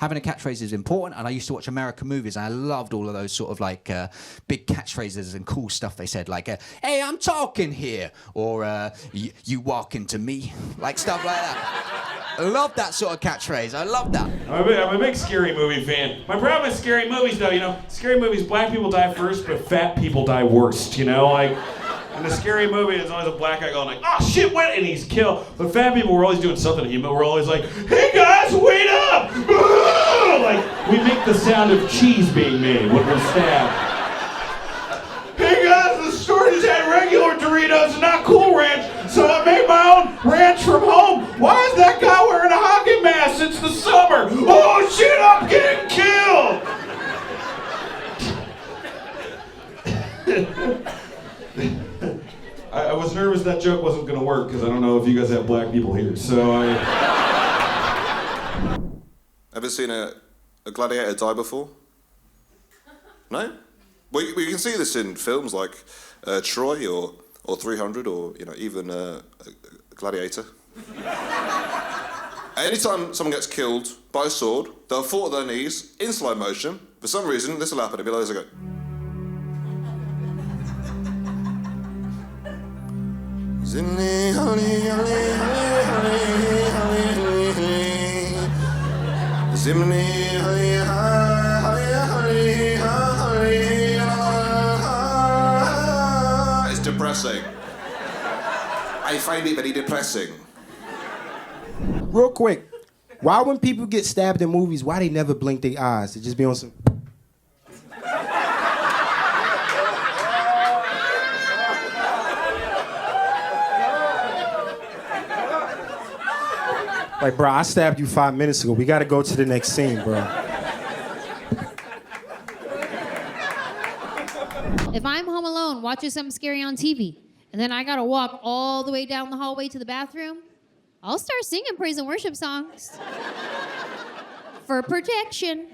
having a catchphrase is important. And I used to watch American movies, and I loved all of those sort of like big catchphrases and cool stuff they said, like, hey, I'm talking here, or you walk into me, like stuff like that. I love that sort of catchphrase. I love that. I'm a big scary movie fan. My problem with scary movies, though, scary movies, black people die first, but fat people die worst, like... In a scary movie, there's always a black guy going like, oh shit, what? And he's killed. But fat people were always doing something to him. We're always like, hey guys, wait up! Like, we make the sound of cheese being made when we're stabbed. Hey guys, the store just had regular Doritos and not Cool Ranch, so I made my own ranch from home. Why is that guy wearing a hockey mask? It's the summer. Oh shit, I'm getting killed! I was nervous that joke wasn't going to work because I don't know if you guys have black people here, so I... Ever seen a gladiator die before? No? Well, you can see this in films like Troy or 300 or, even Gladiator. Anytime someone gets killed by a sword, they'll fall to their knees in slow motion. For some reason, this will happen. It'll be like this, I go... Zimni, honey, honey, honey, honey, honey. Zimni, honey, honey, honey, honey. It's depressing. I find it very depressing. Real quick, why when people get stabbed in movies, why they never blink their eyes? They just be on some... Like, bro, I stabbed you 5 minutes ago. We gotta go to the next scene, bro. If I'm home alone watching something scary on TV, and then I gotta walk all the way down the hallway to the bathroom, I'll start singing praise and worship songs. For protection.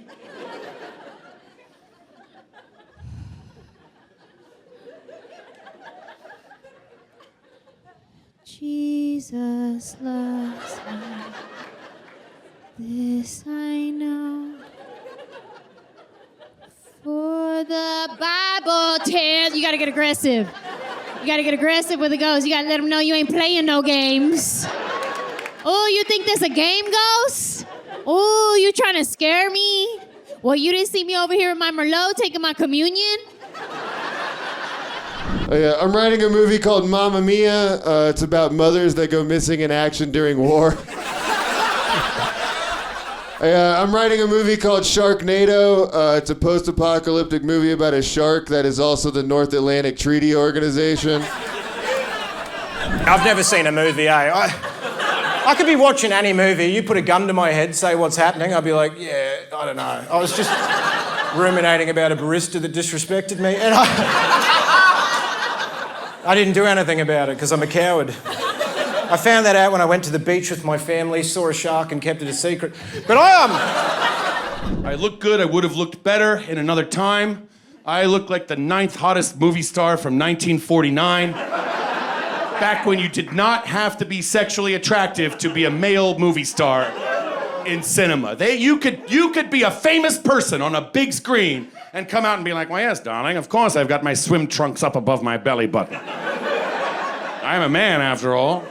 Jesus loves me, this I know, for the Bible tells... You gotta get aggressive. You gotta get aggressive with the ghost. You gotta let them know you ain't playing no games. Oh, you think this a game, ghost? Oh, you trying to scare me? Well, you didn't see me over here with my Merlot taking my communion? I'm writing a movie called Mamma Mia. It's about mothers that go missing in action during war. I'm writing a movie called Sharknado. It's a post-apocalyptic movie about a shark that is also the North Atlantic Treaty Organization. I've never seen a movie, I could be watching any movie, you put a gun to my head, say what's happening, I'd be like, yeah, I don't know. I was just ruminating about a barista that disrespected me, and I didn't do anything about it because I'm a coward. I found that out when I went to the beach with my family, saw a shark and kept it a secret. But I look good. I would have looked better in another time. I look like the 9th hottest movie star from 1949. Back when you did not have to be sexually attractive to be a male movie star in cinema. You could be a famous person on a big screen and come out and be like, well, yes, darling, of course I've got my swim trunks up above my belly button. I'm a man, after all.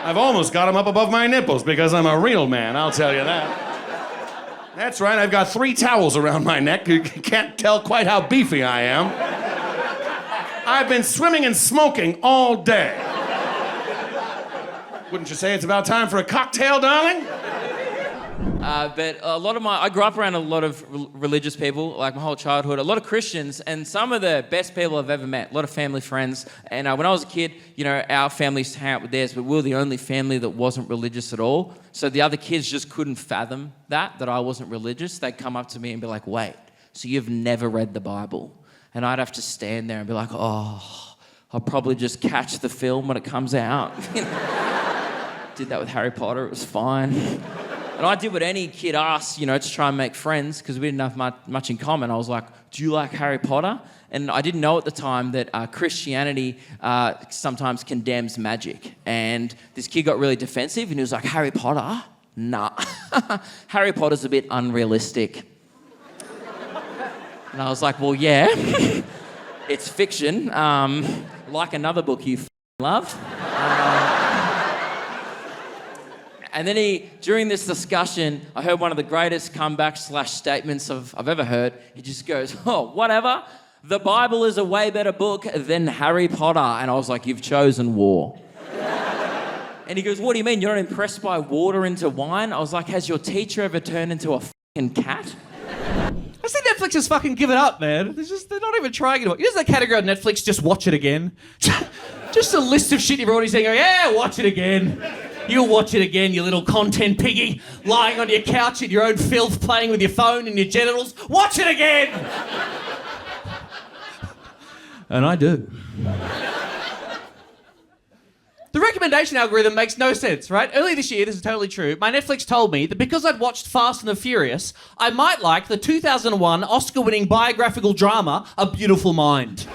I've almost got them up above my nipples because I'm a real man, I'll tell you that. That's right, I've got 3 towels around my neck. You can't tell quite how beefy I am. I've been swimming and smoking all day. Wouldn't you say it's about time for a cocktail, darling? But I grew up around a lot of religious people, like my whole childhood, a lot of Christians, and some of the best people I've ever met, a lot of family friends. And when I was a kid, our family used to hang out with theirs, but we were the only family that wasn't religious at all. So the other kids just couldn't fathom that I wasn't religious. They'd come up to me and be like, wait, so you've never read the Bible? And I'd have to stand there and be like, oh, I'll probably just catch the film when it comes out. Did that with Harry Potter, it was fine. And I did what any kid asks, to try and make friends, because we didn't have much in common. I was like, do you like Harry Potter? And I didn't know at the time that Christianity sometimes condemns magic. And this kid got really defensive, and he was like, Harry Potter? nah, Harry Potter's a bit unrealistic. And I was like, well, yeah, it's fiction, like another book you love. And then during this discussion, I heard one of the greatest comebacks / statements I've ever heard. He just goes, oh, whatever. The Bible is a way better book than Harry Potter. And I was like, you've chosen war. And he goes, what do you mean? You're not impressed by water into wine? I was like, has your teacher ever turned into a fucking cat? I see Netflix has fucking given up, man. They're not even trying anymore. You know that category on Netflix, just watch it again? Just a list of shit you've already seen. Go, yeah, watch it again. You'll watch it again, you little content piggy, lying on your couch in your own filth, playing with your phone and your genitals. Watch it again! And I do. The recommendation algorithm makes no sense, right? Earlier this year, this is totally true, my Netflix told me that because I'd watched Fast and the Furious, I might like the 2001 Oscar-winning biographical drama, A Beautiful Mind.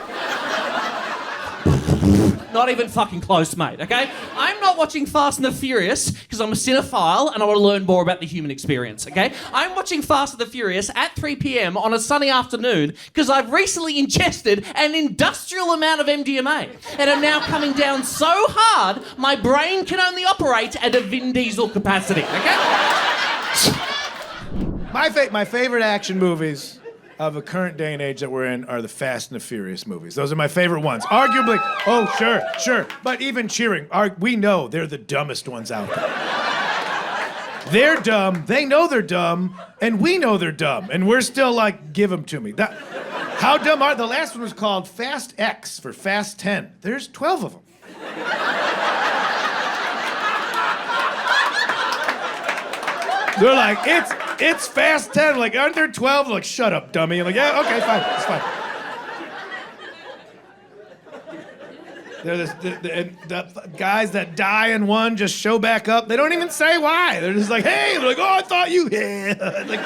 Not even fucking close, mate, okay? I'm not watching Fast and the Furious because I'm a cinephile and I want to learn more about the human experience, okay? I'm watching Fast and the Furious at 3 p.m. on a sunny afternoon because I've recently ingested an industrial amount of MDMA and am now coming down so hard my brain can only operate at a Vin Diesel capacity, okay? My favorite action movies of the current day and age that we're in are the Fast and the Furious movies. Those are my favorite ones. Arguably, oh, sure. But even cheering, we know they're the dumbest ones out there. They're dumb, they know they're dumb, and we know they're dumb. And we're still like, give them to me. How dumb are the last one was called Fast X for Fast 10. There's 12 of them. They're like, it's Fast 10. Like, aren't there 12? Like, shut up, dummy. I'm like, yeah, okay, fine, it's fine. The guys that die in one just show back up. They don't even say why. They're just like, hey. They're like, oh, I thought you. Yeah. Like,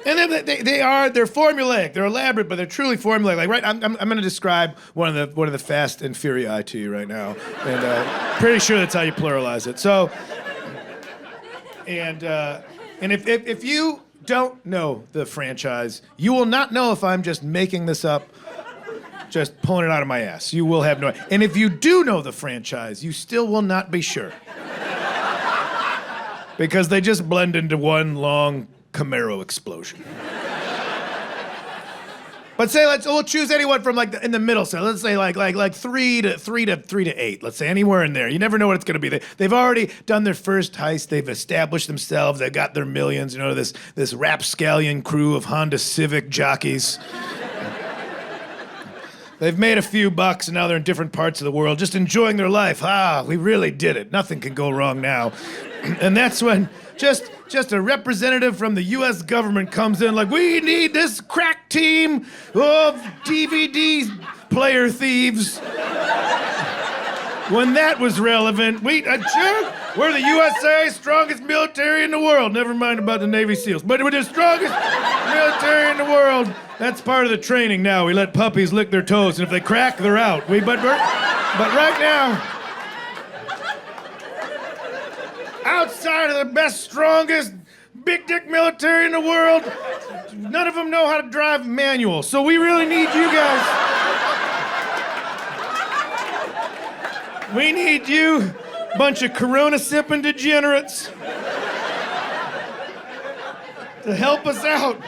and then they're formulaic. They're elaborate, but they're truly formulaic. Like, right, I'm going to describe one of the Fast and Furii to you right now, and pretty sure that's how you pluralize it. So, and if you don't know the franchise, you will not know if I'm just making this up, just pulling it out of my ass. You will have no idea. And if you do know the franchise, you still will not be sure, because they just blend into one long Camaro explosion. But say we'll choose anyone from like in the middle. So let's say like 3 to 8. Let's say anywhere in there. You never know what it's going to be. They've already done their first heist. They've established themselves. They've got their millions. You know, this rapscallion crew of Honda Civic jockeys. They've made a few bucks and now they're in different parts of the world, just enjoying their life. We really did it. Nothing can go wrong now. And that's when just a representative from the U.S. government comes in like, we need this crack team of DVD player thieves. When that was relevant, we're the USA, strongest military in the world. Never mind about the Navy SEALs. But we're the strongest military in the world. That's part of the training now. We let puppies lick their toes, and if they crack, they're out. But right now, outside of the best, strongest, big dick military in the world, none of them know how to drive manual. So we really need you guys. We need you, bunch of Corona sipping degenerates, to help us out.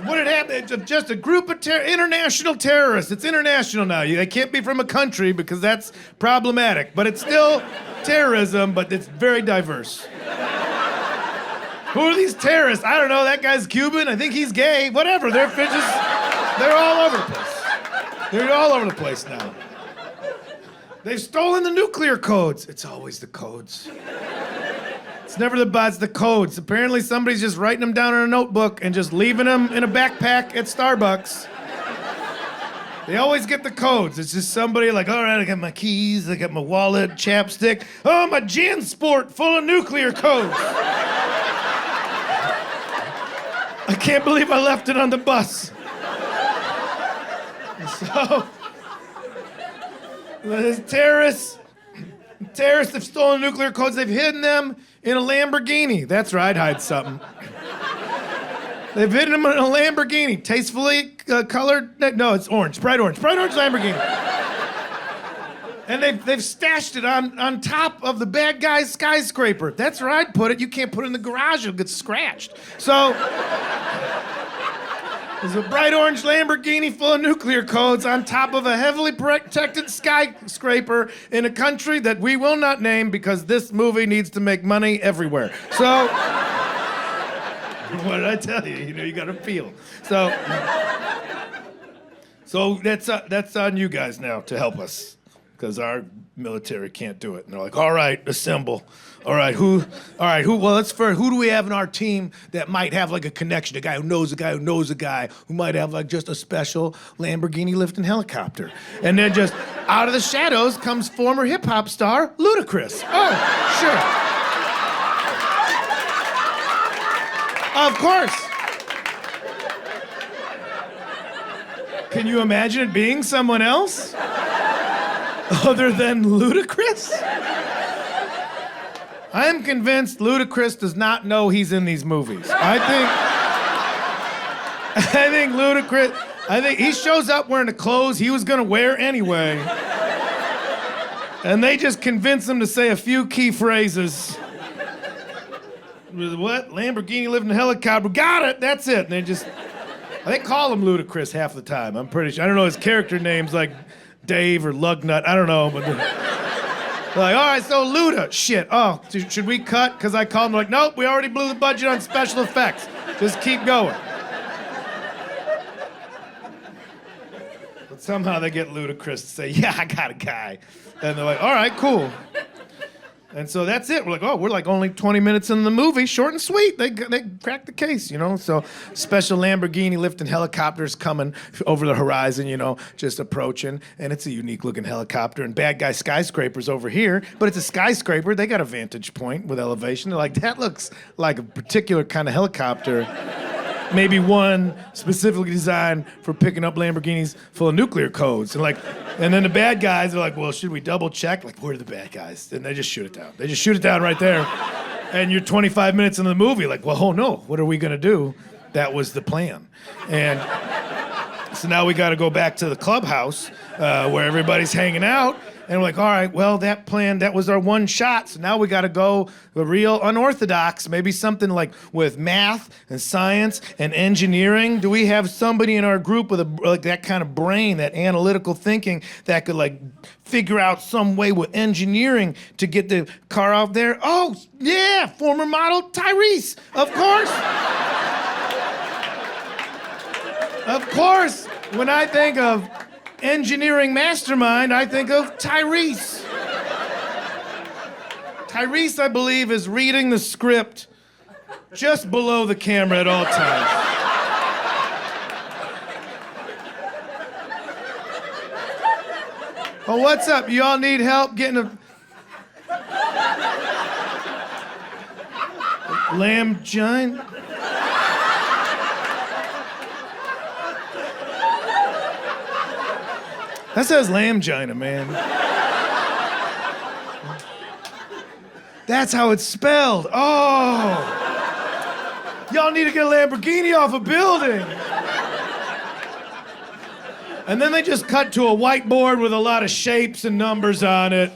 What had happened? It's just a group of international terrorists. It's international now. They can't be from a country because that's problematic. But it's still terrorism, but it's very diverse. Who are these terrorists? I don't know. That guy's Cuban. I think he's gay. Whatever. They're all over the place. They're all over the place now. They've stolen the nuclear codes. It's always the codes. It's never the bots, the codes. Apparently somebody's just writing them down in a notebook and just leaving them in a backpack at Starbucks. They always get the codes. It's just somebody like, all right, I got my keys, I got my wallet, chapstick. Oh, my JanSport full of nuclear codes. I can't believe I left it on the bus. So, There's terrorists have stolen nuclear codes. They've hidden them in a Lamborghini. That's right, hide something. They've hidden them in a Lamborghini. Tastefully colored? No, it's orange. Bright orange Lamborghini. And they've stashed it on top of the bad guy's skyscraper. That's where I'd put it. You can't put it in the garage. It'll get scratched. So there's a bright orange Lamborghini full of nuclear codes on top of a heavily protected skyscraper in a country that we will not name because this movie needs to make money everywhere. So what did I tell you? You know, you got to feel. So that's on you guys now to help us. Because our military can't do it. And they're like, all right, assemble. Who do we have in our team that might have like a connection? A guy who knows a guy who knows a guy who might have like just a special Lamborghini lifting helicopter. And then just out of the shadows comes former hip hop star Ludacris. Oh, sure. Of course. Can you imagine it being someone else? Other than Ludacris? I am convinced Ludacris does not know he's in these movies. I think Ludacris, he shows up wearing the clothes he was gonna wear anyway. And they just convince him to say a few key phrases. What? Lamborghini living in a helicopter. Got it, that's it. And they call him Ludacris half the time, I'm pretty sure. I don't know his character names, like Dave or Lugnut, I don't know, but they're like, all right, so Luda, shit, oh, should we cut? Because I called them, like, nope, we already blew the budget on special effects. Just keep going. But somehow they get Ludacris to say, yeah, I got a guy. And they're like, all right, cool. And so that's it. We're like, oh, we're like only 20 minutes in the movie, short and sweet. They cracked the case, you know? So special Lamborghini lifting helicopters coming over the horizon, you know, just approaching. And it's a unique looking helicopter. And bad guy skyscraper's over here, but it's a skyscraper. They got a vantage point with elevation. They're like, that looks like a particular kind of helicopter. Maybe one specifically designed for picking up Lamborghinis full of nuclear codes. And then the bad guys are like, well, should we double check? Like, where are the bad guys? And they just shoot it down. They just shoot it down right there. And you're 25 minutes into the movie, like, well, oh no, what are we gonna do? That was the plan. And so now we gotta go back to the clubhouse where everybody's hanging out. And we're like, all right, well, that was our one shot. So now we got to go the real unorthodox, maybe something like with math and science and engineering. Do we have somebody in our group with like that kind of brain, that analytical thinking that could like figure out some way with engineering to get the car out there? Oh, yeah, former model Tyrese, of course. Of course, when I think of engineering mastermind, I think of Tyrese. Tyrese, I believe, is reading the script just below the camera at all times. Oh, what's up? You all need help getting a lamb giant? That says Lamgina, man. That's how it's spelled. Oh. Y'all need to get a Lamborghini off a building. And then they just cut to a whiteboard with a lot of shapes and numbers on it.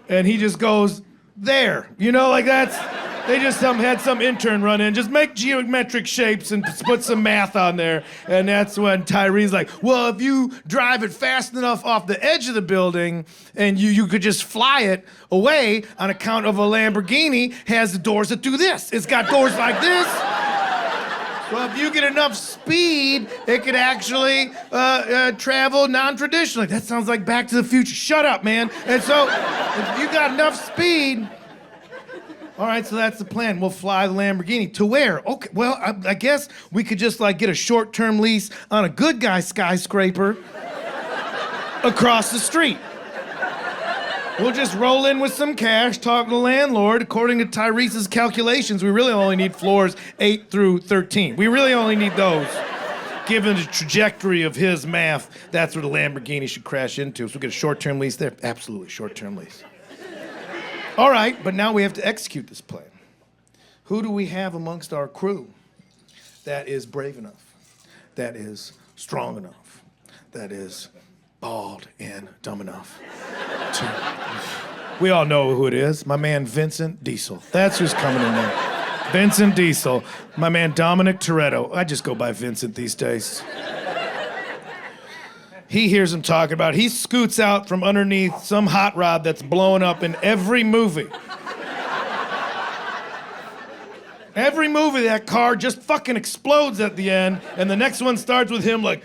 And he just goes, there. You know, like that's... They just had some intern run in, just make geometric shapes and put some math on there. And that's when Tyree's like, well, if you drive it fast enough off the edge of the building and you could just fly it away on account of a Lamborghini has the doors that do this. It's got doors like this. Well, if you get enough speed, it could actually travel non-traditionally. That sounds like Back to the Future. Shut up, man. And so if you got enough speed... All right, so that's the plan. We'll fly the Lamborghini. To where? Okay, well, I guess we could just like get a short-term lease on a good guy skyscraper across the street. We'll just roll in with some cash, talk to the landlord. According to Tyrese's calculations, we really only need floors 8 through 13. We really only need those. given the trajectory of his math, that's where the Lamborghini should crash into. So we get a short-term lease there? Absolutely, short-term lease. All right, but now we have to execute this plan. Who do we have amongst our crew that is brave enough, that is strong enough, that is bald and dumb enough to... We all know who it is. My man Vincent Diesel. That's who's coming in there. Vincent Diesel. My man Dominic Toretto. I just go by Vincent these days. He hears him talking about it. He scoots out from underneath some hot rod that's blowing up in every movie. Every movie, that car just fucking explodes at the end, and the next one starts with him like,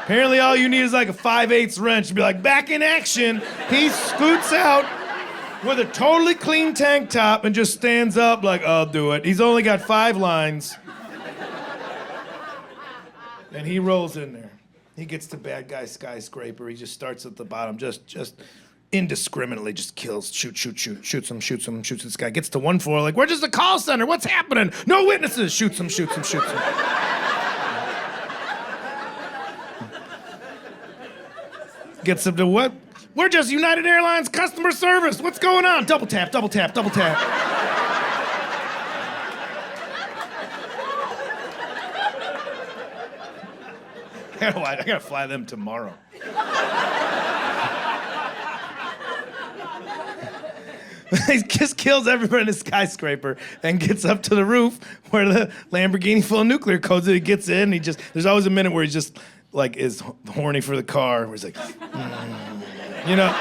Apparently all you need is like a 5/8 wrench to be like, back in action. He scoots out with a totally clean tank top and just stands up like, I'll do it. He's only got 5 lines. And he rolls in there. He gets to bad guy skyscraper. He just starts at the bottom, just indiscriminately just kills, shoots him, shoots this guy. Gets to 1 floor, like, where's the call center? What's happening? No witnesses. Shoots him. Gets him to what? We're just United Airlines customer service. What's going on? Double tap. I gotta fly them tomorrow. He just kills everybody in the skyscraper and gets up to the roof where the Lamborghini full of nuclear codes. He gets in. There's always a minute where he just like is horny for the car. Where he's like, you know.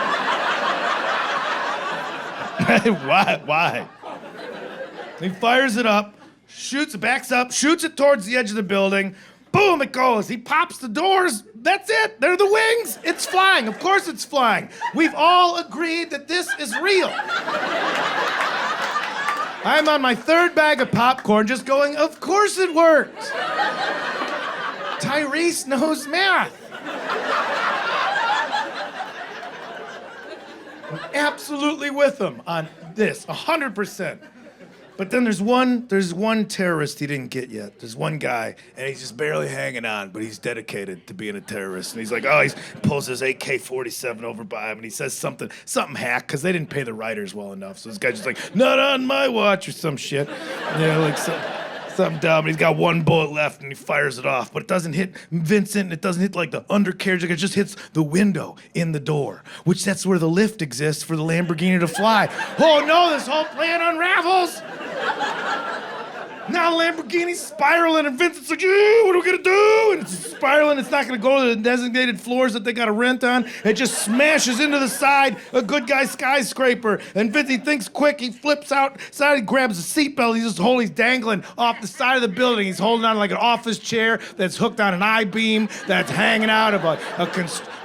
Why? He fires it up, backs up, shoots it towards the edge of the building. Boom, it goes. He pops the doors. That's it. They're the wings. It's flying. Of course it's flying. We've all agreed that this is real. I'm on my 3rd bag of popcorn just going, of course it worked. Tyrese knows math. I'm absolutely with him on this, 100%. But then there's one terrorist he didn't get yet. There's one guy, and he's just barely hanging on, but he's dedicated to being a terrorist. And he's like, he pulls his AK-47 over by him, and he says something hack, because they didn't pay the writers well enough. So this guy's just like, not on my watch, or some shit. Like something dumb. And he's got 1 bullet left, and he fires it off. But it doesn't hit Vincent, it doesn't hit like the undercarriage, it just hits the window in the door, which that's where the lift exists for the Lamborghini to fly. Oh no, this whole plan unravels! Now the Lamborghini's spiraling, and Vincent's like, what are we gonna do? And it's spiraling, it's not gonna go to the designated floors that they gotta rent on. It just smashes into the side, a good guy skyscraper. And Vincent thinks quick, he flips outside, he grabs a seatbelt, he's dangling off the side of the building. He's holding on like an office chair that's hooked on an I-beam that's hanging out of a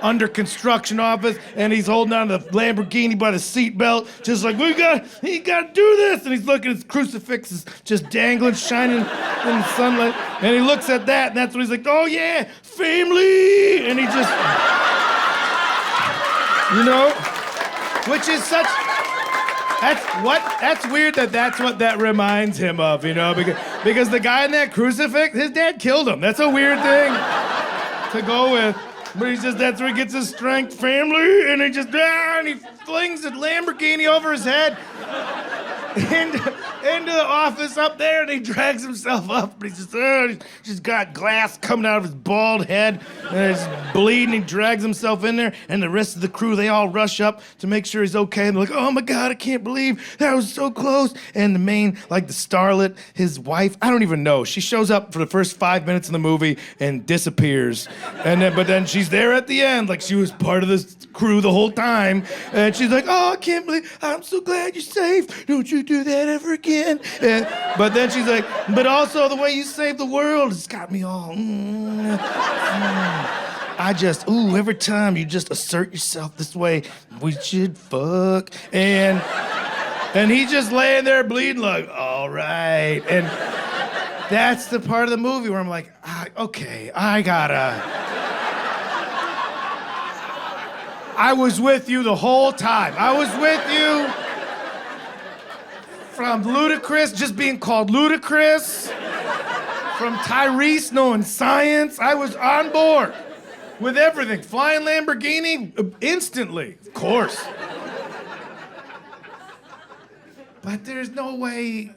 under construction office, and he's holding on to the Lamborghini by the seatbelt, just like, you gotta do this. And he's looking at his crucifixes just dangling, shining in the sunlight. And he looks at that, and that's when he's like, oh yeah, family. And he just, which is such, that's weird that's what that reminds him of, because the guy in that crucifix, his dad killed him. That's a weird thing to go with. But that's where he gets his strength, family, and and he flings the Lamborghini over his head into the office up there, and he drags himself up, but he's just got glass coming out of his bald head, and he's bleeding. He drags himself in there, and the rest of the crew, they all rush up to make sure he's okay, and they're like, oh my God, I can't believe that was so close. And the main, like the starlet, his wife, I don't even know, she shows up for the first 5 minutes in the movie and disappears, but then she's there at the end, like she was part of this crew the whole time, and she's like, oh, I can't believe, I'm so glad you're safe. Don't you do that ever again. But then she's like, but also the way you saved the world has got me all, every time you just assert yourself this way, we should fuck. And he's just laying there bleeding like, all right. And that's the part of the movie where I'm like, okay, I was with you the whole time. I was with you from ludicrous, just being called ludicrous, From Tyrese knowing science, I was on board with everything. Flying Lamborghini, instantly, of course. But there's no way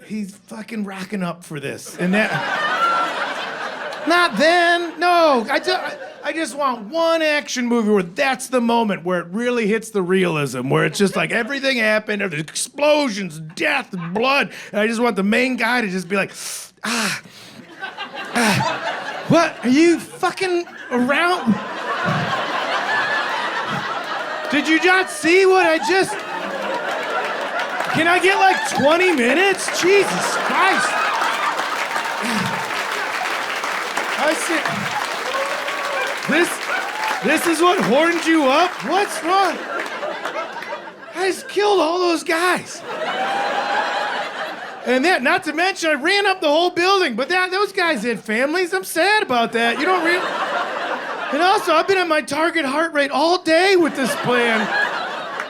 he's fucking rocking up for this. And that... Not then, no. I just want one action movie where that's the moment where it really hits the realism, where it's just like everything happened, there's explosions, death, blood, and I just want the main guy to just be like, what? Are you fucking around? Did you not see what I just... Can I get like 20 minutes? Jesus Christ. I see. This is what horned you up? What's wrong? I just killed all those guys. And that, not to mention, I ran up the whole building, but those guys had families. I'm sad about that. You don't really... And also, I've been at my target heart rate all day with this plan.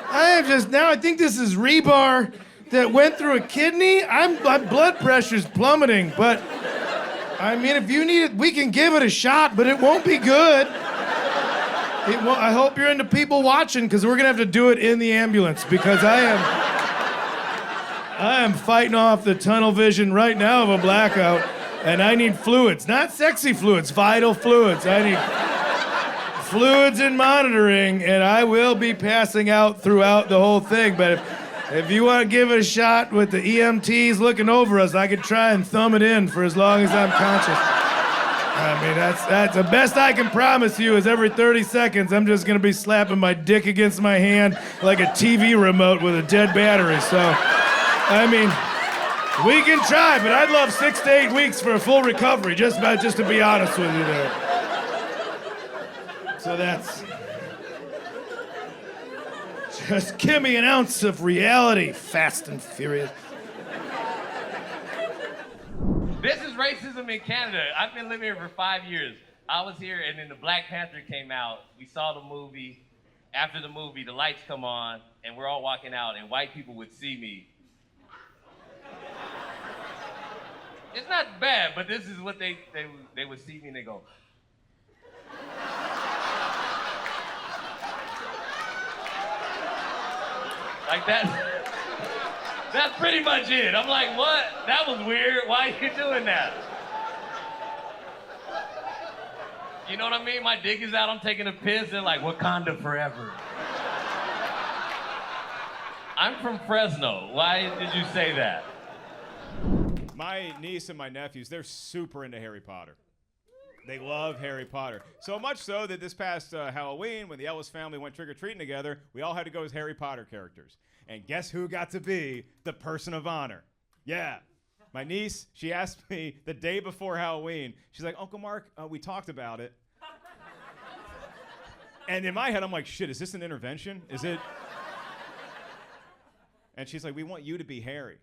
I think this is rebar that went through a kidney. My blood pressure's plummeting, but... I mean, if you need it, we can give it a shot, but it won't be good. I hope you're into people watching, because we're gonna have to do it in the ambulance, because I am fighting off the tunnel vision right now of a blackout, and I need fluids, not sexy fluids, vital fluids. I need fluids and monitoring, and I will be passing out throughout the whole thing, but if you want to give it a shot with the EMTs looking over us, I could try and thumb it in for as long as I'm conscious. I mean, that's the best I can promise you is every 30 seconds, I'm just going to be slapping my dick against my hand like a TV remote with a dead battery. So, I mean, we can try, but I'd love 6 to 8 weeks for a full recovery, just to be honest with you there. So that's... Just give me an ounce of reality, Fast and Furious. This is racism in Canada. I've been living here for 5 years. I was here, and then the Black Panther came out. We saw the movie. After the movie, the lights come on, and we're all walking out, and white people would see me. It's not bad, but this is what they would see me, and they go... Like that. That's pretty much it. I'm like, what? That was weird. Why are you doing that? You know what I mean? My dick is out. I'm taking a piss. They're like, Wakanda forever. I'm from Fresno. Why did you say that? My niece and my nephews, they're super into Harry Potter. They love Harry Potter. So much so that this past Halloween, when the Ellis family went trick-or-treating together, we all had to go as Harry Potter characters. And guess who got to be the person of honor? Yeah. My niece, she asked me the day before Halloween, she's like, Uncle Mark, we talked about it. And in my head, I'm like, shit, is this an intervention? Is it? And she's like, we want you to be Harry.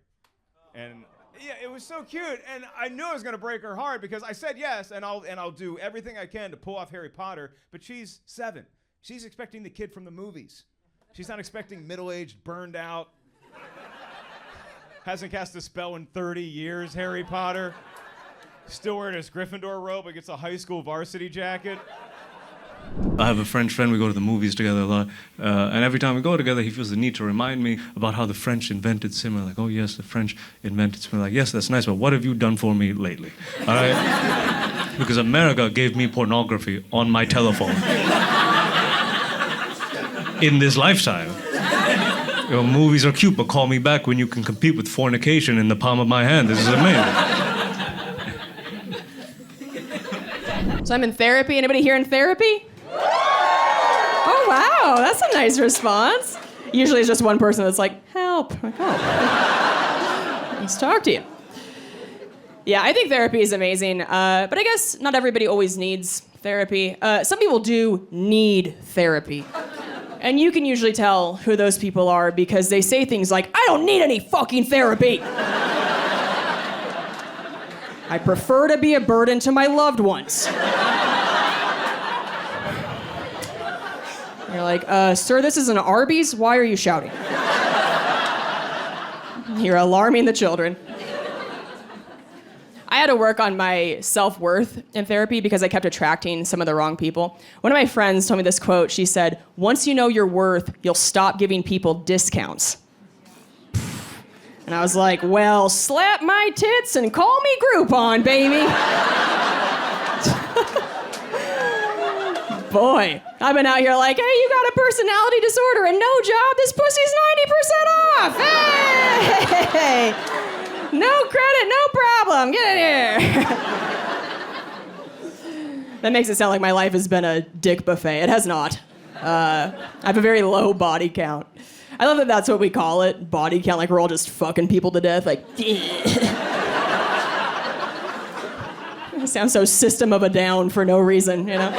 And yeah, it was so cute, and I knew I was gonna break her heart because I said yes, and I'll do everything I can to pull off Harry Potter. But she's 7. She's expecting the kid from the movies. She's not expecting middle-aged, burned out, hasn't cast a spell in 30 years, Harry Potter. Still wearing his Gryffindor robe, but gets a high school varsity jacket. I have a French friend, we go to the movies together a lot, and every time we go together, he feels the need to remind me about how the French invented cinema. Like, oh yes, the French invented cinema. Like, yes, that's nice, but what have you done for me lately? All right? Because America gave me pornography on my telephone. In this lifetime. You know, movies are cute, but call me back when you can compete with fornication in the palm of my hand. This is amazing. So I'm in therapy. Anybody here in therapy? Oh, wow. That's a nice response. Usually it's just one person that's like, help. I'm like, oh. Let's talk to you. Yeah, I think therapy is amazing. But I guess not everybody always needs therapy. Some people do need therapy. And you can usually tell who those people are because they say things like, I don't need any fucking therapy. I prefer to be a burden to my loved ones. You're like, sir, this is an Arby's. Why are you shouting? You're alarming the children. I had to work on my self-worth in therapy because I kept attracting some of the wrong people. One of my friends told me this quote. She said, "Once you know your worth, you'll stop giving people discounts." And I was like, well, slap my tits and call me Groupon, baby. Boy, I've been out here like, hey, you got a personality disorder and no job, this pussy's 90% off. Hey! No credit, no problem, get in here. That makes it sound like my life has been a dick buffet. It has not. I have a very low body count. I love that that's what we call it, body count, like we're all just fucking people to death, like, it sounds so System of a Down for no reason, you know?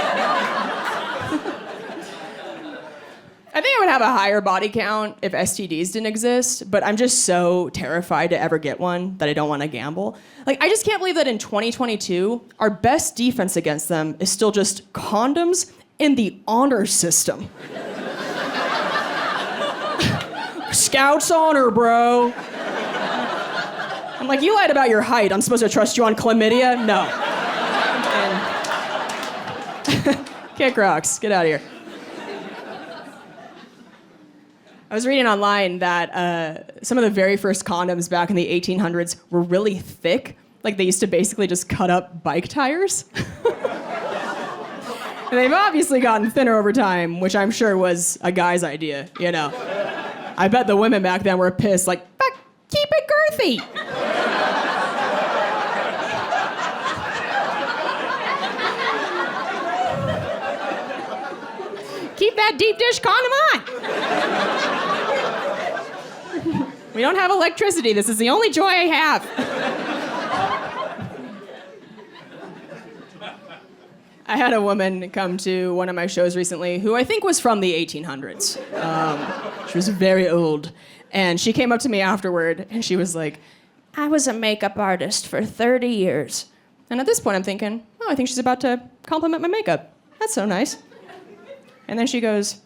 I think I would have a higher body count if STDs didn't exist, but I'm just so terrified to ever get one that I don't want to gamble. Like, I just can't believe that in 2022, our best defense against them is still just condoms in the honor system. Scouts honor, bro. I'm like, you lied about your height. I'm supposed to trust you on chlamydia? No. And kick rocks. Get out of here. I was reading online that some of the very first condoms back in the 1800s were really thick. Like they used to basically just cut up bike tires. And they've obviously gotten thinner over time, which I'm sure was a guy's idea, you know. I bet the women back then were pissed, like, fuck, keep it girthy. Keep that deep dish condom on. We don't have electricity. This is the only joy I have. I had a woman come to one of my shows recently who I think was from the 1800s. She was very old. And she came up to me afterward and she was like, I was a makeup artist for 30 years. And at this point I'm thinking, oh, I think she's about to compliment my makeup. That's so nice. And then she goes,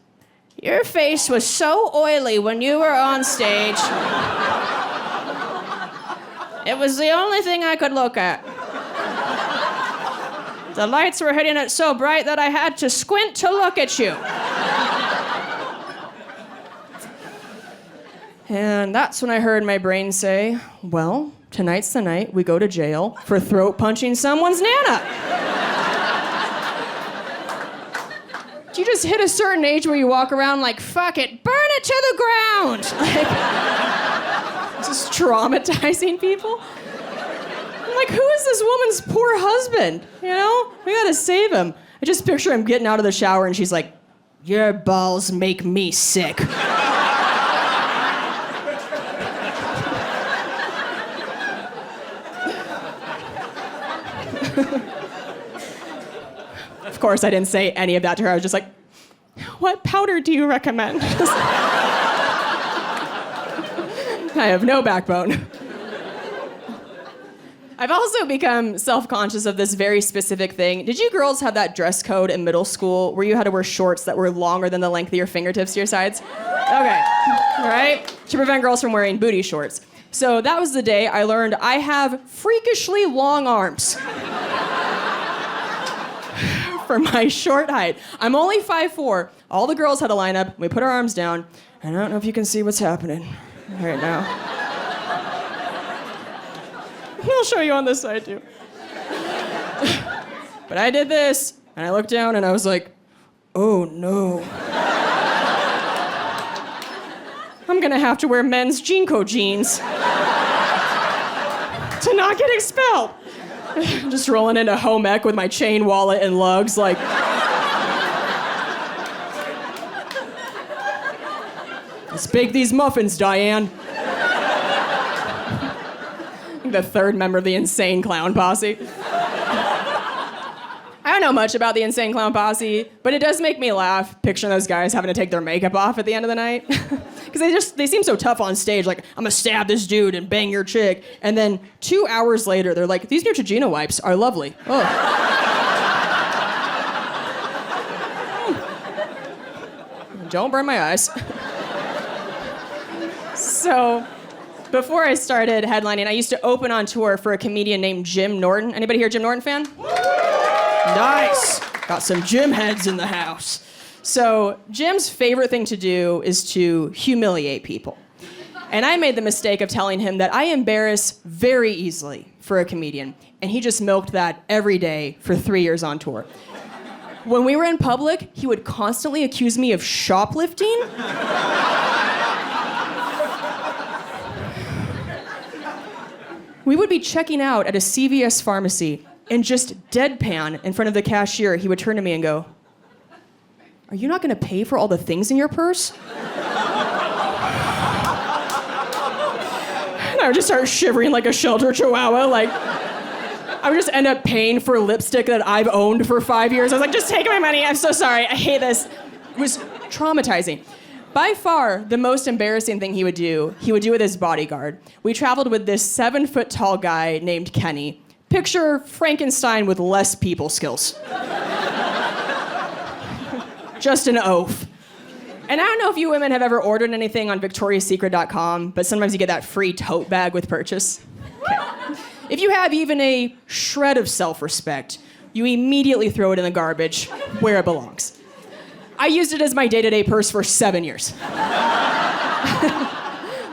your face was so oily when you were on stage. It was the only thing I could look at. The lights were hitting it so bright that I had to squint to look at you. And that's when I heard my brain say, well, tonight's the night we go to jail for throat punching someone's nana. You just hit a certain age where you walk around like, fuck it, burn it to the ground. Like, just traumatizing people. I'm like, who is this woman's poor husband? You know? We gotta save him. I just picture him getting out of the shower and she's like, your balls make me sick. Of course, I didn't say any of that to her. I was just like, what powder do you recommend? I have no backbone. I've also become self-conscious of this very specific thing. Did you girls have that dress code in middle school where you had to wear shorts that were longer than the length of your fingertips to your sides? Okay, all right? To prevent girls from wearing booty shorts. So that was the day I learned I have freakishly long arms. For my short height. I'm only 5'4". All the girls had to line up. We put our arms down. And I don't know if you can see what's happening right now. I'll show you on this side too. But I did this, and I looked down, and I was like, oh no. I'm gonna have to wear men's Jinko jeans to not get expelled. Just rolling into home ec with my chain wallet and lugs, like. Let's bake these muffins, Diane. The third member of the Insane Clown Posse. I don't know much about the Insane Clown Posse, but it does make me laugh picturing those guys having to take their makeup off at the end of the night. Because they seem so tough on stage, like, I'm gonna stab this dude and bang your chick. And then 2 hours later, they're like, these Neutrogena wipes are lovely. Oh. Don't burn my eyes. So, before I started headlining, I used to open on tour for a comedian named Jim Norton. Anybody here a Jim Norton fan? Nice. Got some Jim heads in the house. So Jim's favorite thing to do is to humiliate people. And I made the mistake of telling him that I embarrass very easily for a comedian. And he just milked that every day for 3 years on tour. When we were in public, he would constantly accuse me of shoplifting. We would be checking out at a CVS pharmacy, and just deadpan in front of the cashier, he would turn to me and go, "Are you not gonna pay for all the things in your purse?" And I would just start shivering like a shelter chihuahua, like, I would just end up paying for lipstick that I've owned for 5 years. I was like, just take my money, I'm so sorry, I hate this. It was traumatizing. By far, the most embarrassing thing he would do with his bodyguard. We traveled with this 7-foot-tall guy named Kenny. Picture Frankenstein with less people skills. Just an oaf. And I don't know if you women have ever ordered anything on VictoriaSecret.com, but sometimes you get that free tote bag with purchase. Okay. If you have even a shred of self-respect, you immediately throw it in the garbage where it belongs. I used it as my day-to-day purse for 7 years.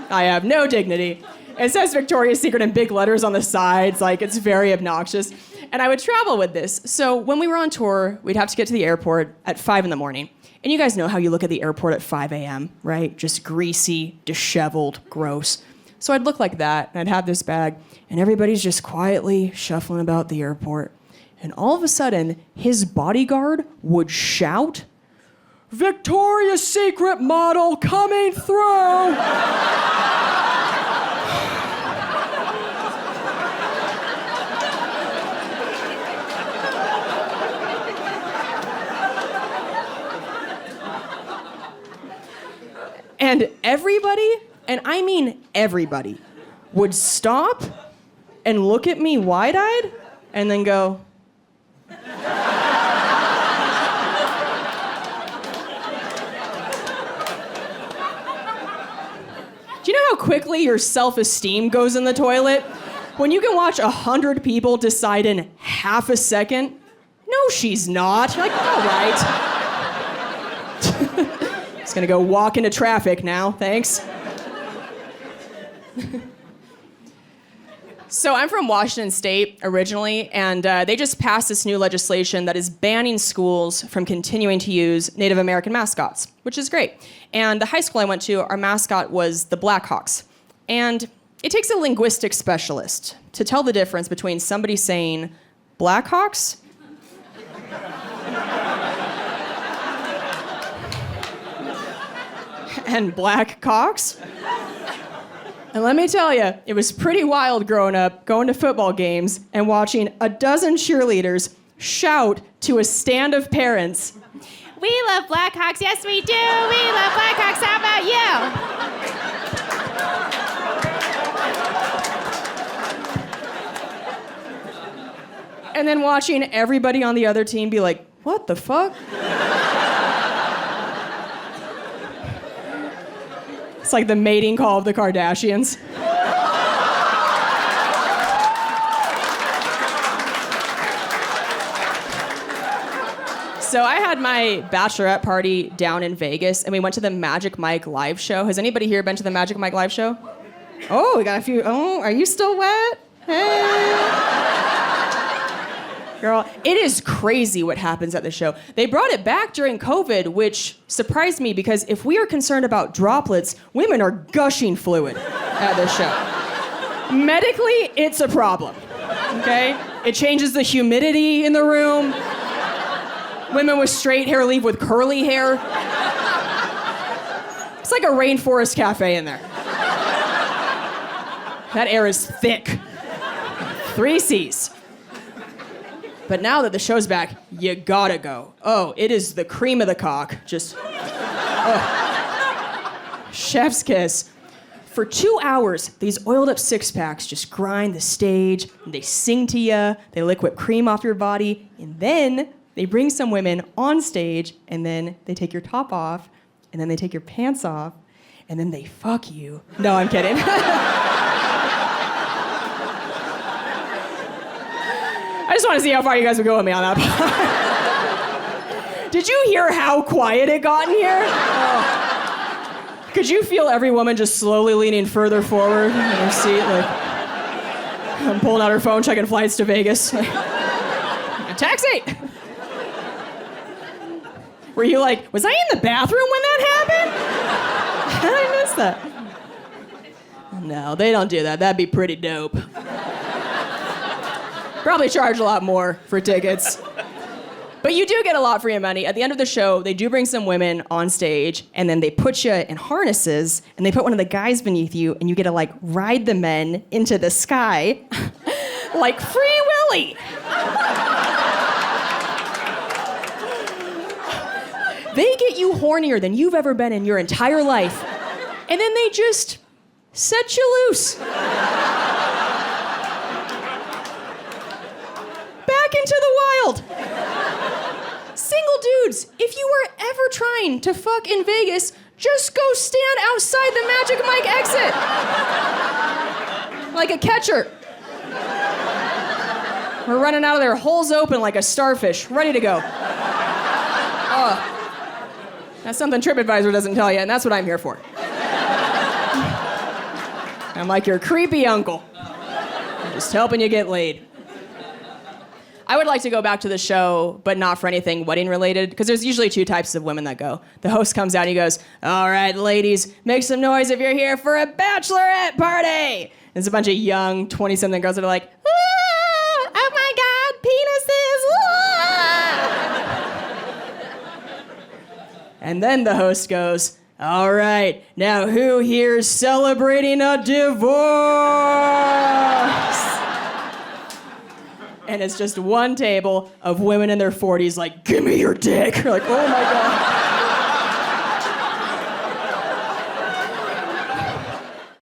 I have no dignity. It says Victoria's Secret in big letters on the sides, like it's very obnoxious. And I would travel with this. So when we were on tour, we'd have to get to the airport at 5 in the morning. And you guys know how you look at the airport at 5 a.m., right? Just greasy, disheveled, gross. So I'd look like that, and I'd have this bag, and everybody's just quietly shuffling about the airport. And all of a sudden, his bodyguard would shout, "Victoria's Secret model coming through!" And everybody, and I mean everybody, would stop and look at me wide-eyed and then go, do you know how quickly your self-esteem goes in the toilet? When you can watch 100 people decide in half a second, no, she's not. You're like, all right. Just gonna go walk into traffic now, thanks. So I'm from Washington State originally, and they just passed this new legislation that is banning schools from continuing to use Native American mascots, which is great. And the high school I went to, our mascot was the Blackhawks. And it takes a linguistic specialist to tell the difference between somebody saying Blackhawks and black cocks. And let me tell you, it was pretty wild growing up, going to football games and watching a dozen cheerleaders shout to a stand of parents, "We love Blackhawks, yes we do! We love Blackhawks, how about you?" And then watching everybody on the other team be like, "What the fuck?" It's like the mating call of the Kardashians. So I had my bachelorette party down in Vegas, and we went to the Magic Mike live show. Has anybody here been to the Magic Mike live show? Oh, we got a few. Oh, are you still wet? Hey. Girl, it is crazy what happens at the show. They brought it back during COVID, which surprised me because if we are concerned about droplets, women are gushing fluid at the show. Medically, it's a problem, okay? It changes the humidity in the room. Women with straight hair leave with curly hair. It's like a rainforest cafe in there. That air is thick. 3 C's. But now that the show's back, you gotta go. Oh, it is the cream of the cock. Just, chef's kiss. For 2 hours, these oiled up six-packs just grind the stage, and they sing to you, they lick whipped cream off your body, and then they bring some women on stage, and then they take your top off, and then they take your pants off, and then they fuck you. No, I'm kidding. I just want to see how far you guys would go with me on that part. Did you hear how quiet it got in here? Oh. Could you feel every woman just slowly leaning further forward in her seat, like, I'm pulling out her phone, checking flights to Vegas. Like, a taxi! Were you like, was I in the bathroom when that happened? How did I miss that? No, they don't do that. That'd be pretty dope. Probably charge a lot more for tickets. But you do get a lot for your money. At the end of the show, they do bring some women on stage, and then they put you in harnesses, and they put one of the guys beneath you, and you get to, like, ride the men into the sky like Free Willy. They get you hornier than you've ever been in your entire life, and then they just set you loose. Back into the wild. Single dudes, if you were ever trying to fuck in Vegas, just go stand outside the Magic Mike exit. Like a catcher. We're running out of there, holes open like a starfish, ready to go. That's something TripAdvisor doesn't tell you, and that's what I'm here for. I'm like your creepy uncle. I'm just helping you get laid. I would like to go back to the show, but not for anything wedding related, because there's usually two types of women that go. The host comes out and he goes, all right, ladies, make some noise if you're here for a bachelorette party. There's a bunch of young 20-something girls that are like, ah, oh my God, penises, ah. And then the host goes, all right, now who here's celebrating a divorce? And it's just one table of women in their 40s like, give me your dick. You're like, oh my God.